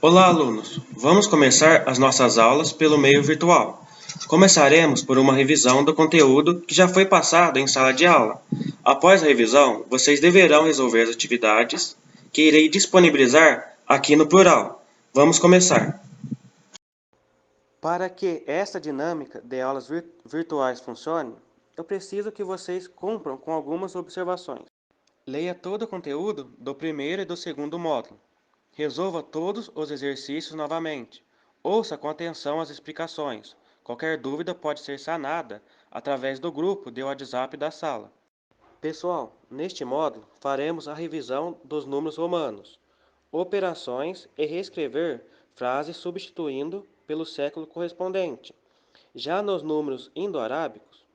Olá, alunos! Vamos começar as nossas aulas pelo meio virtual. Começaremos por uma revisão do conteúdo que já foi passado em sala de aula. Após a revisão, vocês deverão resolver as atividades que irei disponibilizar aqui no plural. Vamos começar! Para que esta dinâmica de aulas virtuais funcione, eu preciso que vocês cumpram com algumas observações. Leia todo o conteúdo do primeiro e do segundo módulo. Resolva todos os exercícios novamente. Ouça com atenção as explicações. Qualquer dúvida pode ser sanada através do grupo de WhatsApp da sala. Pessoal, neste módulo faremos a revisão dos números romanos, operações e reescrever frases substituindo pelo século correspondente. Já nos números indo-arábicos,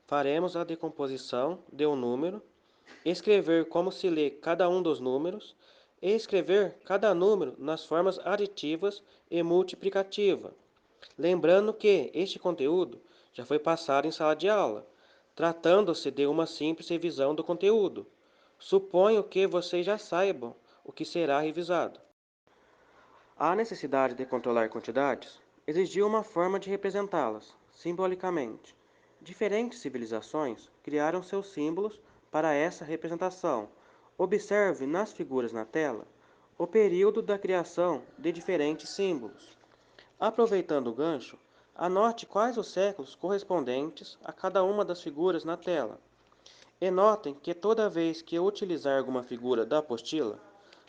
faremos a decomposição de um número, escrever como se lê cada um dos números e escrever cada número nas formas aditivas e multiplicativa. Lembrando que este conteúdo já foi passado em sala de aula, tratando-se de uma simples revisão do conteúdo. Suponho que vocês já saibam o que será revisado. A necessidade de controlar quantidades exigiu uma forma de representá-las, simbolicamente. Diferentes civilizações criaram seus símbolos para essa representação. Observe nas figuras na tela o período da criação de diferentes símbolos. Aproveitando o gancho, anote quais os séculos correspondentes a cada uma das figuras na tela. E notem que toda vez que eu utilizar alguma figura da apostila,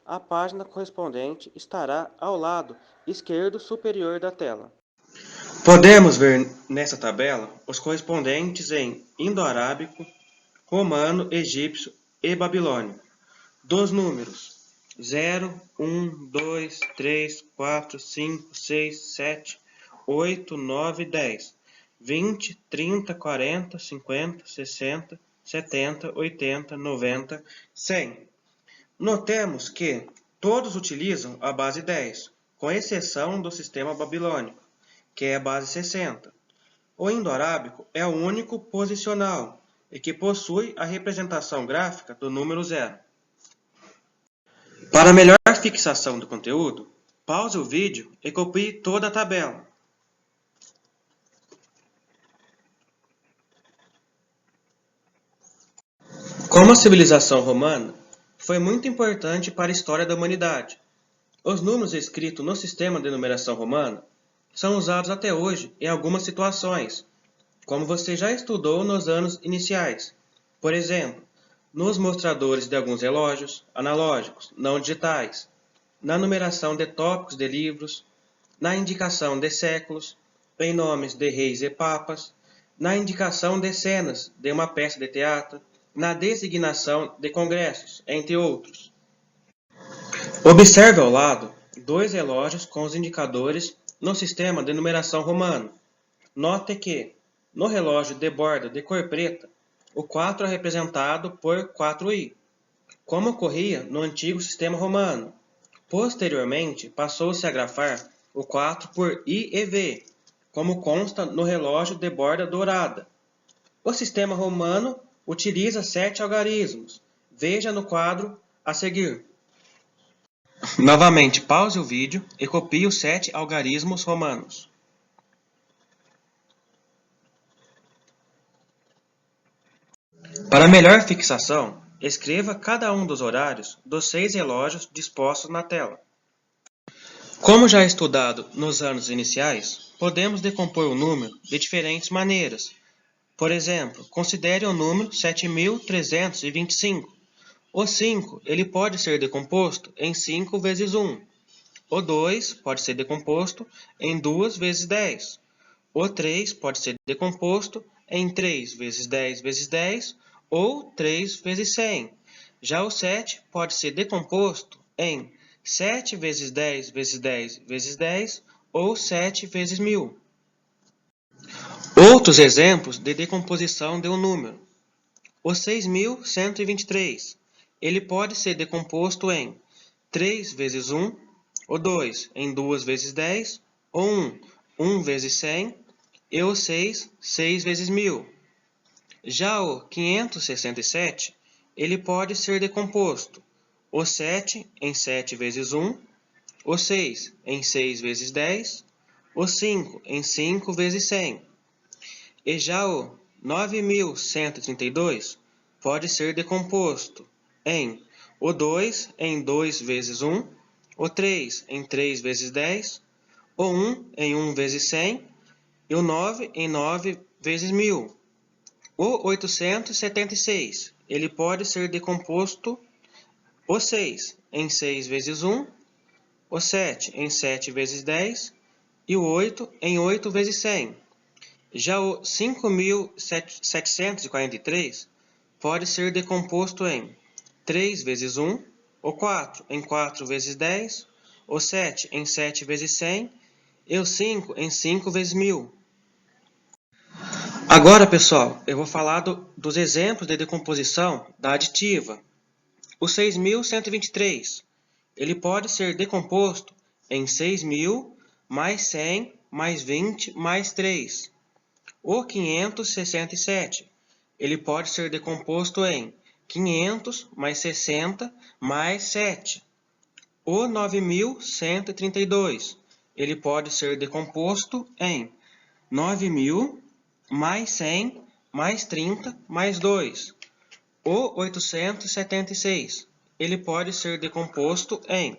a página correspondente estará ao lado esquerdo superior da tela. Podemos ver nessa tabela os correspondentes em indo-arábico, romano, egípcio e babilônico, dos números 0, 1, 2, 3, 4, 5, 6, 7, 8, 9, 10, 20, 30, 40, 50, 60, 70, 80, 90, 100. Notemos que todos utilizam a base 10, com exceção do sistema babilônico, que é a base 60. O indo-arábico é o único posicional e que possui a representação gráfica do número 0. Para melhor fixação do conteúdo, pause o vídeo e copie toda a tabela. Como a civilização romana foi muito importante para a história da humanidade, os números escritos no sistema de numeração romana são usados até hoje em algumas situações, como você já estudou nos anos iniciais. Por exemplo, nos mostradores de alguns relógios analógicos, não digitais, na numeração de tópicos de livros, na indicação de séculos, em nomes de reis e papas, na indicação de cenas de uma peça de teatro, na designação de congressos, entre outros. Observe ao lado dois relógios com os indicadores no sistema de numeração romano. Note que, no relógio de borda de cor preta, o 4 é representado por 4i, como ocorria no antigo sistema romano. Posteriormente, passou-se a grafar o 4 por I e V, como consta no relógio de borda dourada. O sistema romano utiliza 7 algarismos. Veja no quadro a seguir. Novamente, pause o vídeo e copie os 7 algarismos romanos. Para melhor fixação, escreva cada um dos horários dos 6 relógios dispostos na tela. Como já estudado nos anos iniciais, podemos decompor o número de diferentes maneiras. Por exemplo, considere o número 7.325. O 5 ele pode ser decomposto em 5 vezes 1. O 2 pode ser decomposto em 2 vezes 10. O 3 pode ser decomposto em 3 vezes 10 vezes 10 ou 3 vezes 100. Já o 7 pode ser decomposto em 7 vezes 10 vezes 10 vezes 10 ou 7 vezes 1000. Outros exemplos de decomposição de um número. O 6.123. Ele pode ser decomposto em 3 vezes 1, o 2 em 2 vezes 10, o 1 vezes 100 e o 6 vezes 1000. Já o 567, ele pode ser decomposto o 7 em 7 vezes 1, o 6 em 6 vezes 10, o 5 em 5 vezes 100. E já o 9.132 pode ser decomposto em o 2 em 2 vezes 1, o 3 em 3 vezes 10, o 1 em 1 vezes 100 e o 9 em 9 vezes 1000. O 876, ele pode ser decomposto o 6 em 6 vezes 1, o 7 em 7 vezes 10 e o 8 em 8 vezes 100. Já o 5.743 pode ser decomposto em 3 vezes 1, o 4 em 4 vezes 10, o 7 em 7 vezes 100 e o 5 em 5 vezes 1000. Agora, pessoal, eu vou falar dos exemplos de decomposição da aditiva. O 6.123, ele pode ser decomposto em 6.000 mais 100 mais 20 mais 3. O 567, ele pode ser decomposto em 500 mais 60 mais 7. O 9.132, ele pode ser decomposto em 9.000 mais 100 mais 30 mais 2. O 876, ele pode ser decomposto em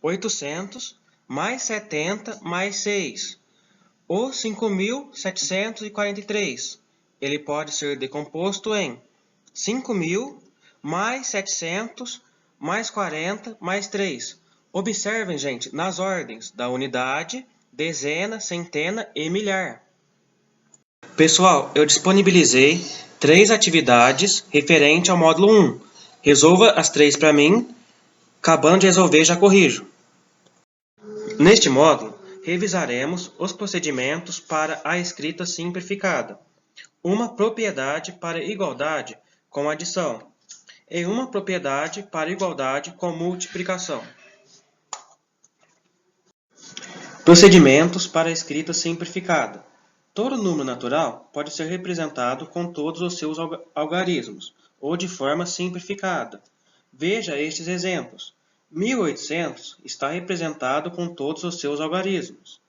800 mais 70 mais 6. O 5.743, ele pode ser decomposto em 5.000 mais 700 mais 40 mais 3. Observem, gente, nas ordens da unidade, dezena, centena e milhar. Pessoal, eu disponibilizei 3 atividades referente ao módulo 1. Resolva as 3 para mim. Acabando de resolver, já corrijo. Neste módulo, revisaremos os procedimentos para a escrita simplificada, uma propriedade para igualdade com adição e uma propriedade para igualdade com multiplicação. Procedimentos para a escrita simplificada. Todo número natural pode ser representado com todos os seus algarismos, ou de forma simplificada. Veja estes exemplos. 1.800 está representado com todos os seus algarismos.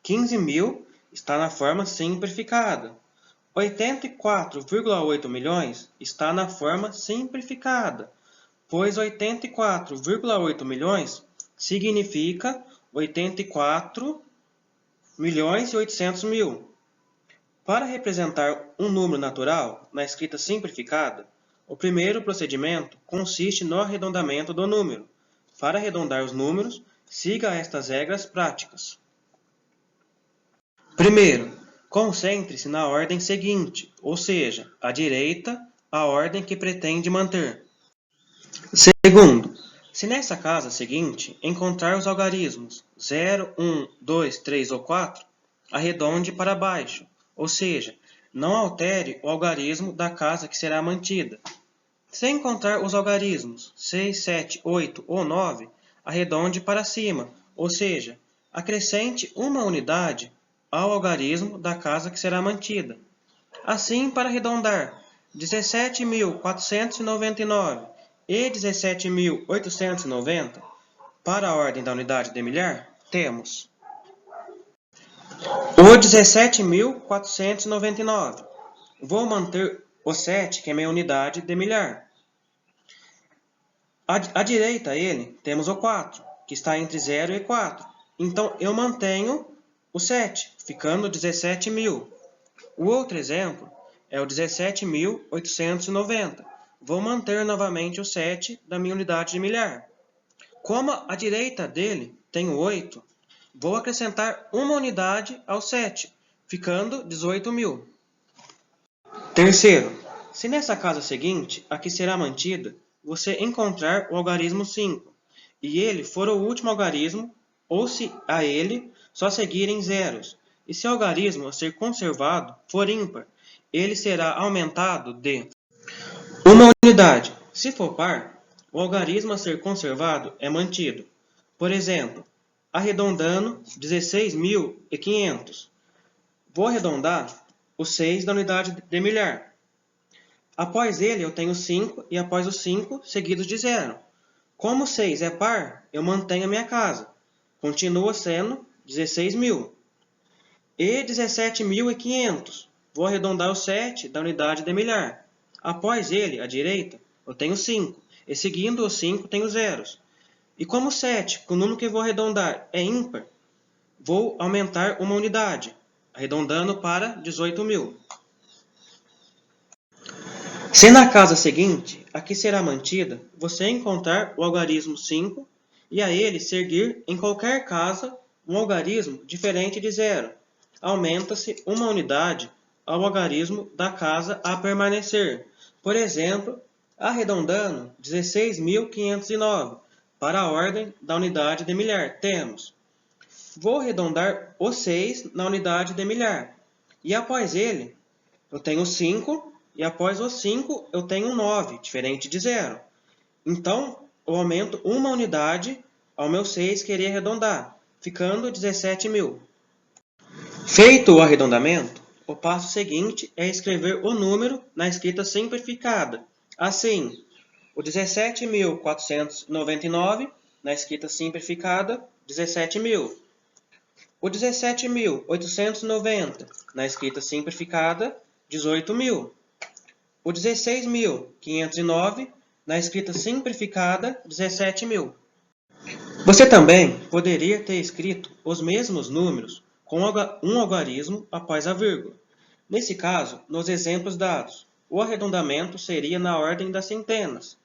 15.000 está na forma simplificada. 84,8 milhões está na forma simplificada, pois 84,8 milhões significa 84 milhões e 800 mil. Para representar um número natural na escrita simplificada, o primeiro procedimento consiste no arredondamento do número. Para arredondar os números, siga estas regras práticas. Primeiro, concentre-se na ordem seguinte, ou seja, à direita, a ordem que pretende manter. Segundo, se nessa casa seguinte encontrar os algarismos 0, 1, 2, 3 ou 4, arredonde para baixo, ou seja, não altere o algarismo da casa que será mantida. Se encontrar os algarismos 6, 7, 8 ou 9, arredonde para cima, ou seja, acrescente uma unidade ao algarismo da casa que será mantida. Assim, para arredondar 17.499 e 17.890, para a ordem da unidade de milhar, temos o 17.499. Vou manter o 7, que é minha unidade de milhar. À direita a ele, temos o 4, que está entre 0 e 4. Então, eu mantenho o 7, ficando 17.000. O outro exemplo é o 17.890. Vou manter novamente o 7 da minha unidade de milhar. Como à direita dele tem o 8, vou acrescentar uma unidade ao 7, ficando 18.000. Terceiro, se nessa casa seguinte, a que será mantida, você encontrar o algarismo 5, e ele for o último algarismo, ou se a ele só seguirem zeros, e se o algarismo a ser conservado for ímpar, ele será aumentado de uma unidade. Se for par, o algarismo a ser conservado é mantido. Por exemplo, arredondando 16.500. Vou arredondar o 6 da unidade de milhar. Após ele, eu tenho 5 e após os 5, seguidos de 0. Como 6 é par, eu mantenho a minha casa. continua sendo 16.000. E 17.500. Vou arredondar o 7 da unidade de milhar. Após ele, à direita, eu tenho 5. E seguindo o 5, tenho zeros. E como o 7, com o número que vou arredondar, é ímpar, vou aumentar uma unidade, arredondando para 18.000. Se na casa seguinte, a que será mantida, você encontrar o algarismo 5 e a ele seguir em qualquer casa um algarismo diferente de zero, aumenta-se uma unidade ao algarismo da casa a permanecer. Por exemplo, arredondando 16.509 para a ordem da unidade de milhar, temos: vou arredondar o 6 na unidade de milhar, e após ele eu tenho 5, e após o 5 eu tenho 9, diferente de zero. Então, eu aumento uma unidade ao meu 6 querer arredondar, ficando 17.000. Feito o arredondamento, o passo seguinte é escrever o número na escrita simplificada. Assim, o 17.499, na escrita simplificada, 17.000. O 17.890, na escrita simplificada, 18.000. O 16.509, na escrita simplificada, 17.000. Você também poderia ter escrito os mesmos números com um algarismo após a vírgula. Nesse caso, nos exemplos dados, o arredondamento seria na ordem das centenas.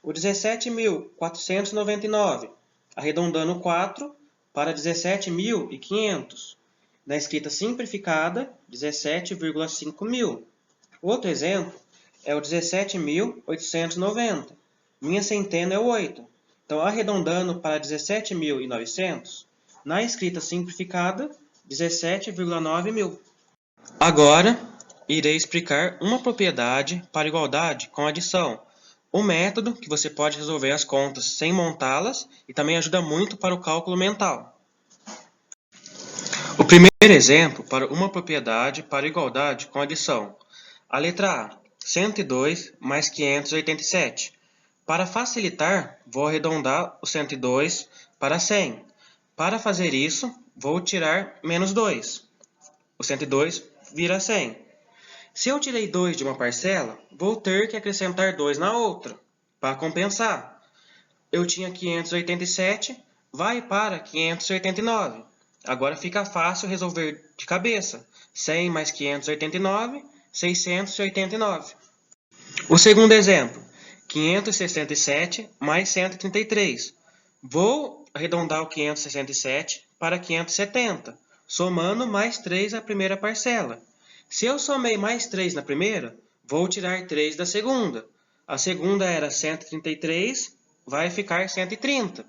O 17.499, arredondando 4 para 17.500. Na escrita simplificada, 17,5 mil. Outro exemplo é o 17.890. Minha centena é 8. Então, arredondando para 17.900, na escrita simplificada, 17,9 mil. Agora, irei explicar uma propriedade para igualdade com adição. Um método que você pode resolver as contas sem montá-las e também ajuda muito para o cálculo mental. O primeiro exemplo para uma propriedade para igualdade com adição. A letra A, 102 mais 587. Para facilitar, vou arredondar o 102 para 100. Para fazer isso, vou tirar menos 2. O 102 vira 100. Se eu tirei 2 de uma parcela, vou ter que acrescentar 2 na outra, para compensar. Eu tinha 587, vai para 589. Agora fica fácil resolver de cabeça. 100 mais 589, 689. O segundo exemplo, 567 mais 133. Vou arredondar o 567 para 570, somando mais 3 à primeira parcela. Se eu somei mais 3 na primeira, vou tirar 3 da segunda. A segunda era 133, vai ficar 130.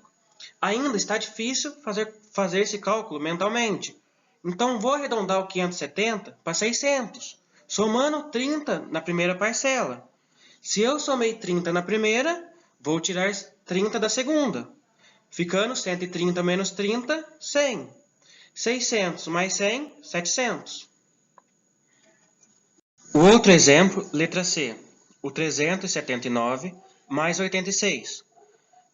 Ainda está difícil fazer esse cálculo mentalmente. Então, vou arredondar o 570 para 600, somando 30 na primeira parcela. Se eu somei 30 na primeira, vou tirar 30 da segunda, ficando 130 menos 30, 100. 600 mais 100, 700. O outro exemplo, letra C, o 379 mais 86.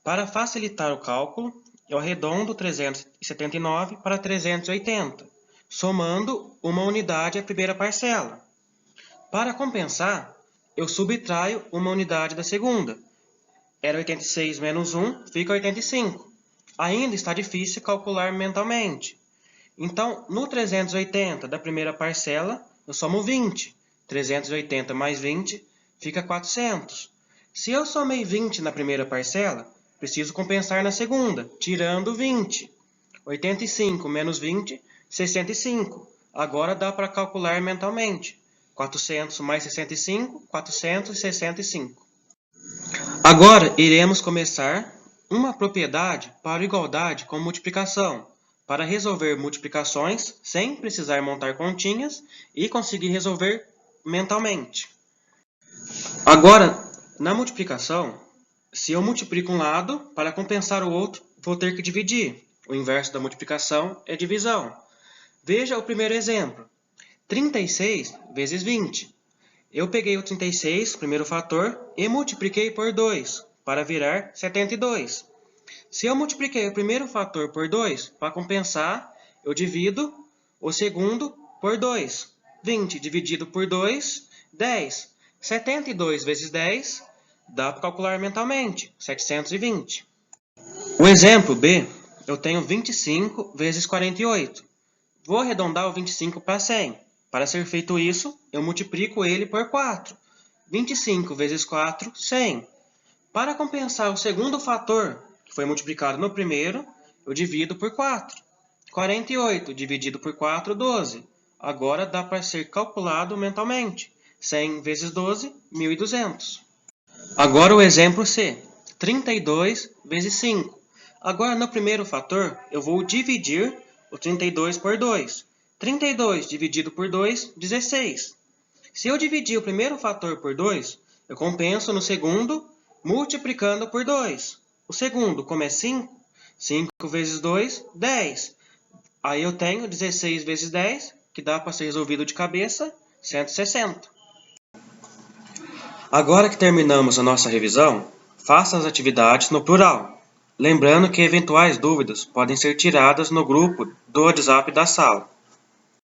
Para facilitar o cálculo, eu arredondo 379 para 380, somando uma unidade à primeira parcela. Para compensar, eu subtraio uma unidade da segunda. Era 86 menos 1, fica 85. Ainda está difícil calcular mentalmente. Então, no 380 da primeira parcela, eu somo 20. 380 mais 20 fica 400. Se eu somei 20 na primeira parcela, preciso compensar na segunda, tirando 20. 85 menos 20, 65. Agora dá para calcular mentalmente. 400 mais 65, 465. Agora iremos começar uma propriedade para igualdade com multiplicação, para resolver multiplicações sem precisar montar continhas e conseguir resolver mentalmente. Agora, na multiplicação, se eu multiplico um lado, para compensar o outro, vou ter que dividir. O inverso da multiplicação é divisão. Veja o primeiro exemplo. 36 vezes 20. Eu peguei o 36, primeiro fator, e multipliquei por 2, para virar 72. Se eu multipliquei o primeiro fator por 2, para compensar, eu divido o segundo por 2. 20 dividido por 2, 10. 72 vezes 10, dá para calcular mentalmente, 720. O exemplo B, eu tenho 25 vezes 48. Vou arredondar o 25 para 100. Para ser feito isso, eu multiplico ele por 4. 25 vezes 4, 100. Para compensar o segundo fator, que foi multiplicado no primeiro, eu divido por 4. 48 dividido por 4, 12. Agora dá para ser calculado mentalmente. 100 vezes 12, 1.200. Agora o exemplo C. 32 vezes 5. Agora no primeiro fator, eu vou dividir o 32 por 2. 32 dividido por 2, 16. Se eu dividir o primeiro fator por 2, eu compenso no segundo multiplicando por 2. O segundo, como é 5, 5 vezes 2, 10. Aí eu tenho 16 vezes 10, que dá para ser resolvido de cabeça, 160. Agora que terminamos a nossa revisão, faça as atividades no plural. Lembrando que eventuais dúvidas podem ser tiradas no grupo do WhatsApp da sala.